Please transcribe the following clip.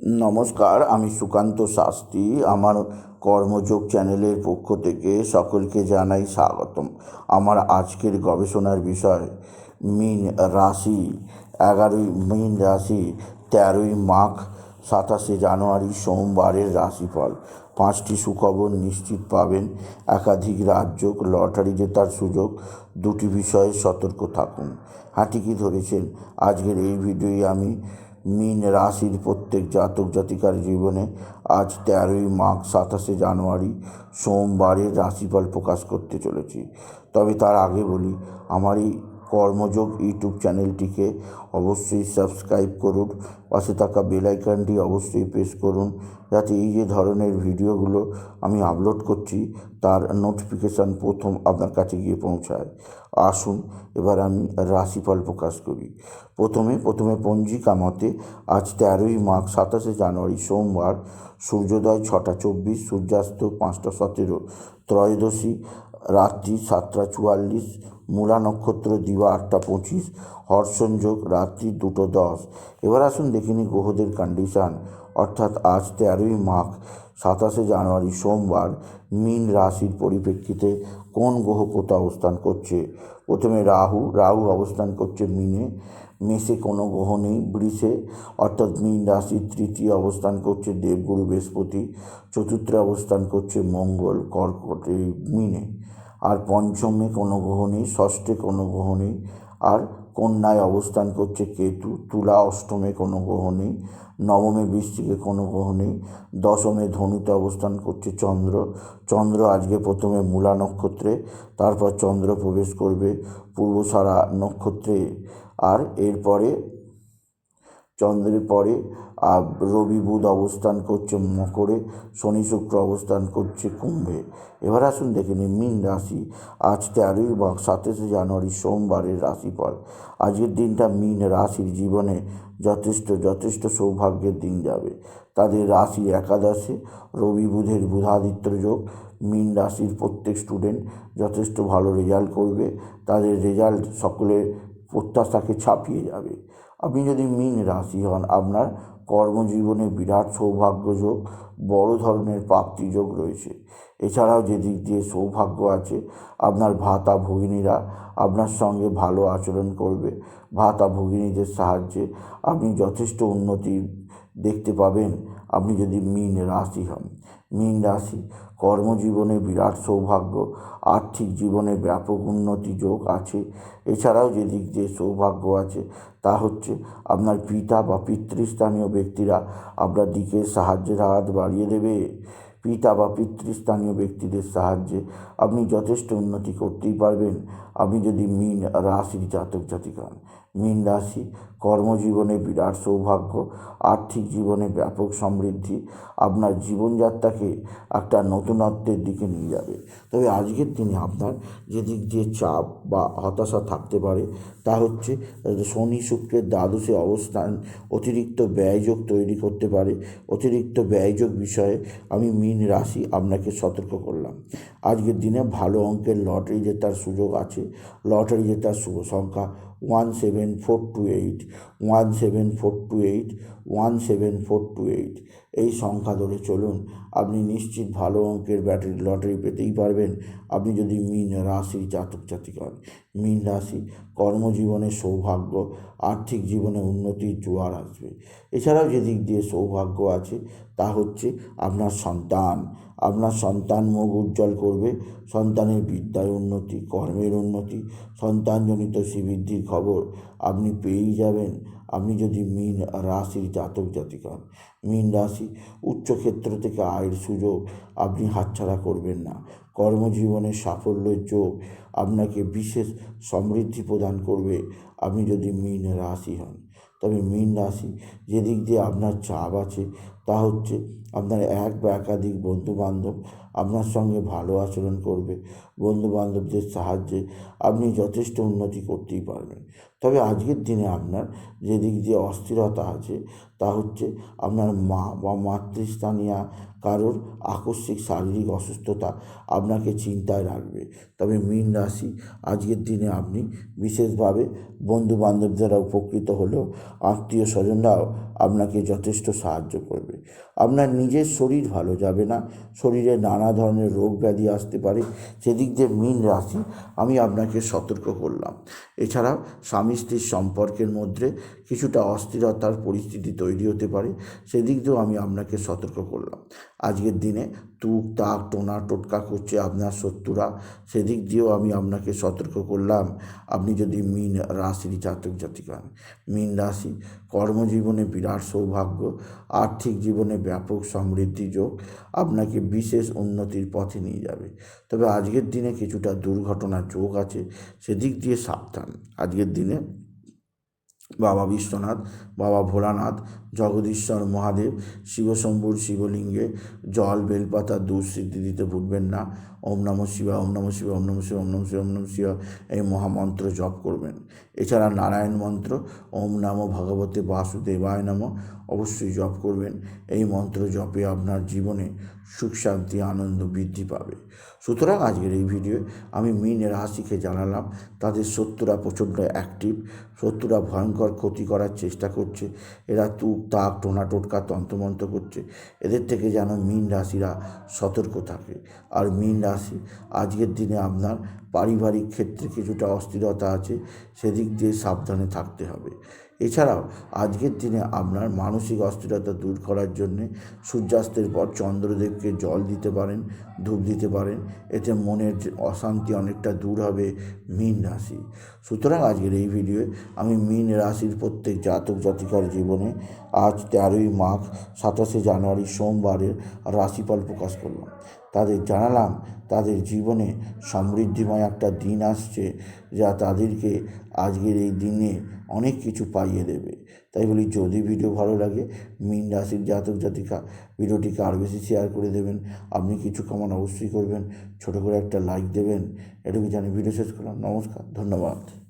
নমস্কার, আমি সুকান্ত শাস্ত্রী। আমার কর্মযোগ চ্যানেলের পক্ষ থেকে সকলকে জানাই স্বাগতম। আমার আজকের গবেষণার বিষয় মীন রাশি। 11ই মীন রাশি, 13ই মাঘ, 27শে জানুয়ারি সোমবারের রাশিফল। 5টি সুখবর নিশ্চিত পাবেন, একাধিক রাজযোগ, লটারি জেতার সুযোগ। 2টি বিষয়ে সতর্ক থাকুন। হাঁটি ধরেছেন আজকের এই ভিডিওয় আমি মীন রাশির প্রত্যেক জাতক জাতিকার জীবনে আজ 13ই মাঘ 27শে জানুয়ারি সোমবারের রাশিফল প্রকাশ করতে চলেছি। তবে তার আগে বলি, আমার এই কর্মযোগ ইউটিউব চ্যানেলটিকে অবশ্যই সাবস্ক্রাইব করুন, পাশে থাকা বেল আইকনটি অবশ্যই প্রেস করুন, যাতে এই যে ধরনের ভিডিওগুলো আমি আপলোড করছি তার নোটিফিকেশান প্রথম আপনার কাছে গিয়ে পৌঁছায়। আসুন এবার আমি রাশিফল প্রকাশ করি। প্রথমে পঞ্জিকা মতে আজ 13ই মাঘ 27শে জানুয়ারি সোমবার, সূর্যোদয় 6টা 24, সূর্যাস্ত 5টা 17, ত্রয়োদশী রাত্রি 7টা 44, মূলা নক্ষত্র দিবা 8টা 25, হর্ষণযোগ রাত্রি 2টো 10। এবার আসুন দেখে নিই গ্রহদের কন্ডিশান। অর্থাৎ আজ 13ই মাঘ 27শে জানুয়ারি সোমবার মীন রাশির পরিপ্রেক্ষিতে কোন গ্রহ কোথাও অবস্থান করছে। প্রথমে রাহু অবস্থান করছে মিনে, মেষে কোনো গ্রহ নেই। বৃষে অর্থাৎ মীন রাশির তৃতীয় অবস্থান করছে দেবগুরু বৃহস্পতি, চতুর্থে অবস্থান করছে মঙ্গল কর্কটে মিনে, আর পঞ্চমে কোনো গ্রহ নেই, ষষ্ঠে কোনো গ্রহ নেই, আর কন্যায় অবস্থান করছে কেতু, তুলা অষ্টমে কোনো গ্রহ নেই, নবমে বৃশ্চিকে কোনো গ্রহ নেই, দশমে ধনুতে অবস্থান করছে চন্দ্র আজকে প্রথমে মূলা নক্ষত্রে, তারপর চন্দ্র প্রবেশ করবে পূর্বসারা নক্ষত্রে, আর এরপরে চন্দ্রের পরে রবি বুধ অবস্থান করছে মকরে, শনি শুক্র অবস্থান করছে কুম্ভে। এবার আসুন দেখে নিই মীন রাশি আজ 13ই মাঘ 27শে জানুয়ারি সোমবারের রাশিফল। আজকের দিনটা মীন রাশির জীবনে যথেষ্ট সৌভাগ্যের দিন যাবে। তাদের রাশি একাদশে রবি বুধের বুধাদিত্য যোগ। মীন রাশির প্রত্যেক স্টুডেন্ট যথেষ্ট ভালো রেজাল্ট করবে, তাদের রেজাল্ট সকলের প্রত্যাশাকে ছাপিয়ে যাবে। আপনি যদি মীন রাশি হন, আপনার কর্মজীবনে বিরাট সৌভাগ্যযোগ, বড় ধরনের প্রাপ্তিযোগ রয়েছে। এছাড়াও যে দিক দিয়ে সৌভাগ্য আছে, আপনার ভাতা ভগিনীরা আপনার সঙ্গে ভালো আচরণ করবে। ভাতা ভগিনীদের সাহায্যে আপনি যথেষ্ট উন্নতি দেখতে পাবেন আপনি যদি মীন রাশি হন। মীন রাশি কর্মজীবনে বিরাট সৌভাগ্য, আর্থিক জীবনে ব্যাপক উন্নতি যোগ আছে। এছাড়াও যে দিক দিয়ে সৌভাগ্য আছে তা হচ্ছে আপনার পিতা বা পিতৃস্থানীয় ব্যক্তিরা আপনার দিকে সাহায্যের হাত বাড়িয়ে দেবে। পিতা বা পিতৃস্থানীয় ব্যক্তিদের সাহায্যে আপনি যথেষ্ট উন্নতি করতেই পারবেন আপনি যদি মীন রাশির জাতক জাতিকা হন। মীন রাশি কর্মজীবনে বিরাট সৌভাগ্য, আর্থিক জীবনে ব্যাপক সমৃদ্ধি আপনার জীবনযাত্রাকে একটা নতুনত্বের দিকে নিয়ে যাবে। তবে আজকের দিনে আপনার যে দিক দিয়ে চাপ বা হতাশা থাকতে পারে তা হচ্ছে শনি শুক্রের দ্বাদশে অবস্থান অতিরিক্ত ব্যয়যোগ তৈরি করতে পারে। অতিরিক্ত ব্যয়যোগ বিষয়ে আমি মীন রাশি আপনাকে সতর্ক করলাম। আজকের দিনে ভালো অঙ্কের লটারি জেতার সুযোগ আছে। লটারি জেতার শুভ সংখ্যা 17428, 17428, 17428। এই সংখ্যা ধরে চলুন, আপনি নিশ্চিত ভালো অঙ্কের লটারি পেতেই পারবেন আপনি যদি মীন রাশির জাতক জাতিকা হন। মীন রাশি কর্মজীবনে সৌভাগ্য, আর্থিক জীবনে উন্নতির জোয়ার আসবে। এছাড়াও যে দিক দিয়ে সৌভাগ্য আছে তা হচ্ছে আপনার সন্তান মুখ উজ্জ্বল করবে। সন্তানের বিদ্যায় উন্নতি, কর্মের উন্নতি, সন্তানজনিত শ্রীবৃদ্ধির খবর আপনি পেয়েই যাবেন আপনি যদি মীন রাশির জাতক জাতিকা হন। মীন রাশি উচ্চক্ষেত্র থেকে আয়ের সুযোগ আপনি হাতছাড়া করবেন না। কর্মজীবনের সাফল্যের যোগ আপনাকে বিশেষ সমৃদ্ধি প্রদান করবে আপনি যদি মীন রাশি হন। তবে মীন রাশি যে দিক দিয়ে আপনার চাপ আছে তা হচ্ছে আপনার এক বা একাধিক বন্ধুবান্ধব আপনার সঙ্গে ভালো আচরণ করবে। বন্ধুবান্ধবদের সাহায্যে আপনি যথেষ্ট উন্নতি করতেই পারবেন। তবে আজকের দিনে আপনার যে দিক দিয়ে অস্থিরতা আছে তা হচ্ছে আপনার মা বা মাতৃস্থানীয় কারোর আকস্মিক শারীরিক অসুস্থতা আপনাকে চিন্তায় রাখবে। তবে মীন রাশি আজকের দিনে আপনি বিশেষভাবে বন্ধুবান্ধব দ্বারা উপকৃত হলেও আত্মীয় স্বজনরাও আপনাকে যথেষ্ট সাহায্য করবে। আপনার নিজের শরীর ভালো যাবে না, শরীরে নানা ধরনের রোগ ব্যাধি আসতে পারে, সেদিক দিয়ে মীন রাশি আমি আপনাকে সতর্ক করলাম। এছাড়াও স্বামী স্ত্রীর সম্পর্কের মধ্যে কিছুটা অস্থিরতার পরিস্থিতি তৈরি হতে পারে, সেদিক দিয়েও আমি আপনাকে সতর্ক করলাম। আজকের দিনে তুক তাক টোনা টোটকা করছে আপনার শত্রুরা, সেদিক দিয়েও আমি আপনাকে সতর্ক করলাম। আপনি যদি মীন রাশির জাতক জাতিকা হন, মীন রাশি কর্মজীবনে বিরাট সৌভাগ্য, আর্থিক জীবনে ব্যাপক সমৃদ্ধি যোগ আপনাকে বিশেষ উন্নতির পথে নিয়ে যাবে। তবে আজকের দিনে কিছুটা দুর্ঘটনার যোগ আছে, সেদিক দিয়ে সাবধান। আজকের দিনে বাবা বিশ্বনাথ, বাবা ভোলানাথ, জগদীশ্বর মহাদেব, শিবশম্ভুর শিবলিঙ্গে জল বেলপাতা দুধ সিদ্ধি দিতে ভুলবেন না। ওম নমঃ শিবায়, ওম নমঃ শিবায়, ওম নমঃ শিবায়, ওম নমঃ শিবায়, ওম নমঃ শিবায় এই মহামন্ত্র জপ করবেন। এছাড়া নারায়ণ মন্ত্র ওম নমো ভগবতে বাসুদেবায় নমঃ অবশ্যই জপ করবেন। এই মন্ত্র জপে আপনার জীবনে সুখ শান্তি আনন্দ বৃদ্ধি পাবে। সুতরাং আজকের এই ভিডিওয়ে আমি মীন রাশিকে জানালাম তাদের শত্রুরা প্রচণ্ড অ্যাক্টিভ, শত্রুরা ভয়ঙ্কর ক্ষতি করার চেষ্টা করছে, এরা তুক তাক টোনা টোটকা তন্ত্রমন্ত্র করছে, এদের থেকে যেন মীন রাশিরা সতর্ক থাকে। আর মীন রাশি আজকের দিনে আপনার পারিবারিক ক্ষেত্রে কিছুটা অস্থিরতা আছে, সেদিক দিয়ে সাবধানে থাকতে হবে। এছাড়াও আজকের দিনে আপনার মানসিক অস্থিরতা দূর করার জন্যে সূর্যাস্তের পর চন্দ্রদেবকে জল দিতে পারেন, ধূপ দিতে পারেন, এতে মনের যে অশান্তি অনেকটা দূর হবে মীন রাশি। সুতরাং আজকের এই ভিডিওয়ে আমি মীন রাশির প্রত্যেক জাতক জাতিকার জীবনে আজ 13ই মাঘ 27শে জানুয়ারি সোমবারের রাশিফল প্রকাশ করলাম। তাদের জানালাম তাদের জীবনে সমৃদ্ধিময় একটা দিন আসছে, যা তাদেরকে আজকের এই দিনে অনেক কিছু পাইয়ে দেবে। তাই বলি, যদি ভিডিও ভালো লাগে মীন রাশির জাতক জাতিকা ভিডিওটিকে আরও বেশি শেয়ার করে দেবেন। আপনি কিছু কমান অবশ্যই করবেন, ছোটো করে একটা লাইক দেবেন। এটুকু জানি ভিডিও শেষ করলাম। নমস্কার, ধন্যবাদ।